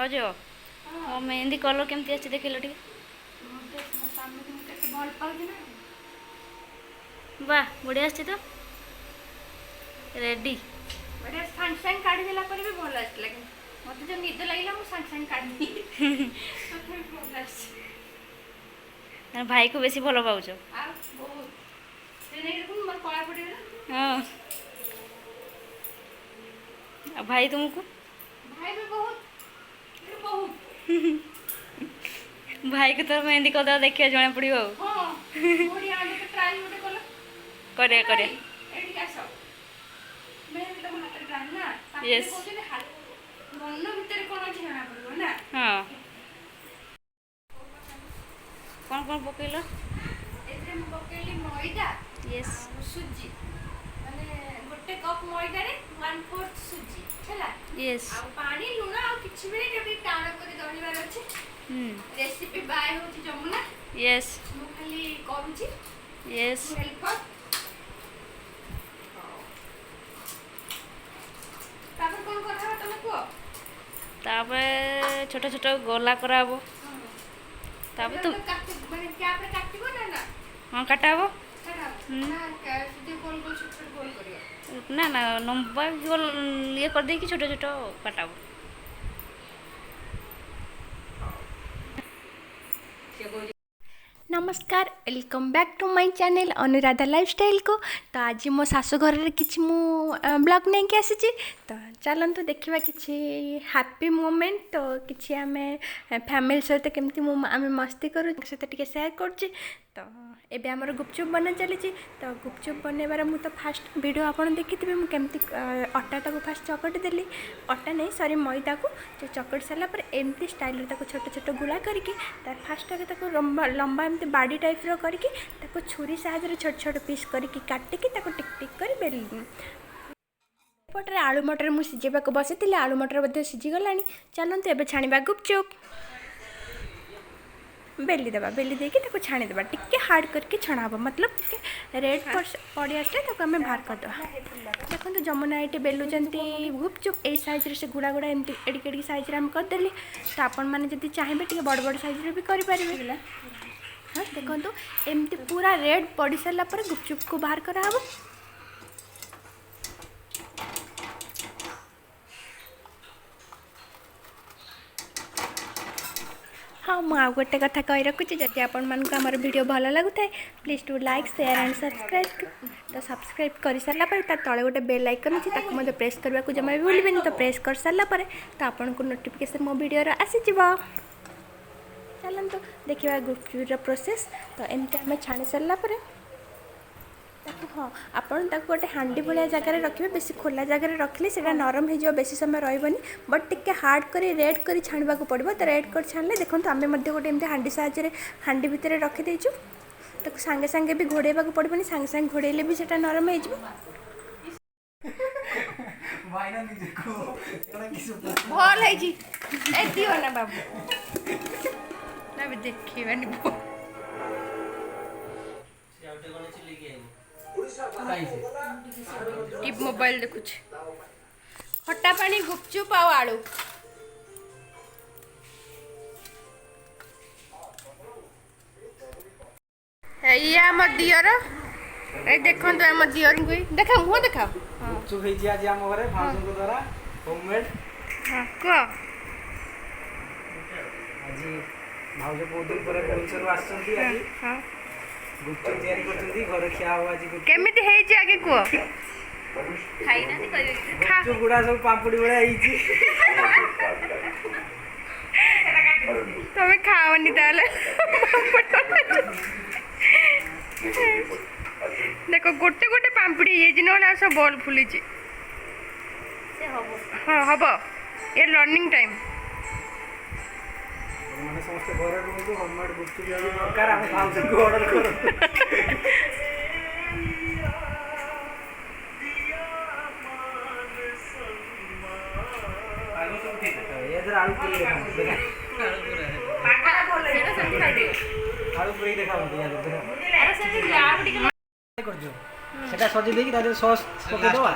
जो मो मेहंदी कलर केमती अच्छे देखिल टे वाह बढ़िया आछी तो रेडी बढ़िया सांग सांग काढ़ी देला पर भी भल आछला मते जो निद लागिला मु सांग सांग काढ़ी तो फिर भल आछ भाई को बेसी भल पाउछ आ बहुत से नै रकम मर कळा पड़ी ना हां भाई तुमको भाई भी बहुत भाई को तो मेहंदी कर देखिए जना पड़ो हां बढ़िया आले के ट्राई मोटे कल करे करे एडी आसो मेहंदी तो हाथ ट्राई ना यस मन भीतर कोन अछि जना पड़ो ना हां कौन पकेलो एते हम पकेली मैदा यस सुजी माने गोटे कप मैदा रे 1/4 सुजी छला यस आ पानी लूण आ किछि भी केबी टाण करे दळिबार अछि रेसिपी बाय होची जमुना यस मु खाली करूची यस हेल्प कर तापर कोन करबा तमे को तापर छोटा छोटा गोला कराबो तापर तू माने क्या पे काटिबो ना हां काटाबो ना का सीधे गोल गोल छोट छोट गोल करियो ना ना लंबा गोल ये कर दे कि छोटा छोटा काटाबो नमस्कार welcome back to my channel Anuradha lifestyle को। तो आज मो शाशु घर किसी मु ब्लॉग नहीं कि आसी तो चलतु देखा किसी हैप्पी मोमेंट तो किसी आम फैमिली सहित केमती आम मस्ती करूँ सहित टे सेयार कर तो एबे हमर गुपचुप बना चली तो गुपचुप बनवार मु तो फास्ट वीडियो आपन देखिथे मुझे अटाटा को फास्ट चकटी देली अटा नहीं सॉरी मैदा को जो चकटी सारा पर एमती स्टाइल छोट छोट गुला करके फास्ट लंबा एमती बाड़ी टाइप रो करके छुरी साहाଯ୍य छोट छोट पीस करके काटिकी टिक टिक कर बेली पटे आलू मटर मुझे सिझेबा बसई आलू मटर बोधे सिझीगला चलते एवं छाणा गुपचुप बेली देवा बेली देकी छाणी देवा टिके हार्ड करके छणा हम मतलब टिके रेड पड़ी आसे आम बाहर करदे देखो जमुना ये बेलुंट गुपचुप यही सैज्रे से गुड़ा गुड़ा एमती एडिक एडिक सैज्रे आम करदेली तो आपण मैंने जब चाहिए टे बड़ बड़ सैज्रे भी करेंगे हाँ देखो एमती पूरा रेड पड़ी सारापर गुपचुप को बाहर कराब हाँ मुझे गोटे कथा कही रखुच्छी जदि आपण मानक आमर वीडियो भल लगुए please to like share and subscribe तो सब्सक्राइब कर सारापर तले गोटे बेल आइकन अच्छी ताकू प्रेस करने को जमा भी भूलें तो प्रेस कर सारापर तो आपन को नोटिफिकेशन मो वीडियो आसीज चलते देखा गुपचुप प्रोसेस तो एमती आम छाणी सारापर हाँ आपन गोटे हांडी भाया जगह रखिए बेसी खोला जगह रखिले से नरम हो बेसी समय रही बट टिके हार्ड कर रेड कर छाणवा पड़ो तो रेड कर छाणिले देखो आम गोटे एमती हांडी साहाଯ୍य हांडी भितर रखीदेचु तो सांगे सांगे भी घोड़ेबा पड़ोनी सांगे सांगे घोड़ेले भी सेटा नरम हो भल है दियो ना बाबू ना देखिए टिप मोबाइल देखुछ खट्टा पानी गुपचुप आ आलू ये आम दियर ए देखो आम दियर को देखा मुह देखा गुपचुप हेजी आज आम घरे भाउजन को द्वारा होममेड हां को आज भाउज बहुत दिन पर भुवनेश्वर आछंती आज हां गुपचुप तैयारी करछंती घर खिया हो आज केमिति हेजी आगे को खाई ना करी गुपचुप गुडा सब पापड़ी बड़ा हेजी तमे खाओनी ताले देखो गोटे गोटे पापड़ी ये ना सब बॉल फुली हाँ हम ये लर्निंग टाइम माने समस्त घरे रुहतु होममेड गुपचुप जदी दरकार हम भाउज को ऑर्डर करो आलो सब ठीक है ଏଥର ଆଳୁ ପୁରୀ ଦେଖା ଦେଖା ଆଳୁ ପୁରୀ ଦେଖା କରିଦିଅ ସେଟା ସଜେଇ ଦେଇକି ତା ଦେହରେ ସସ୍ ପକେଇଦବା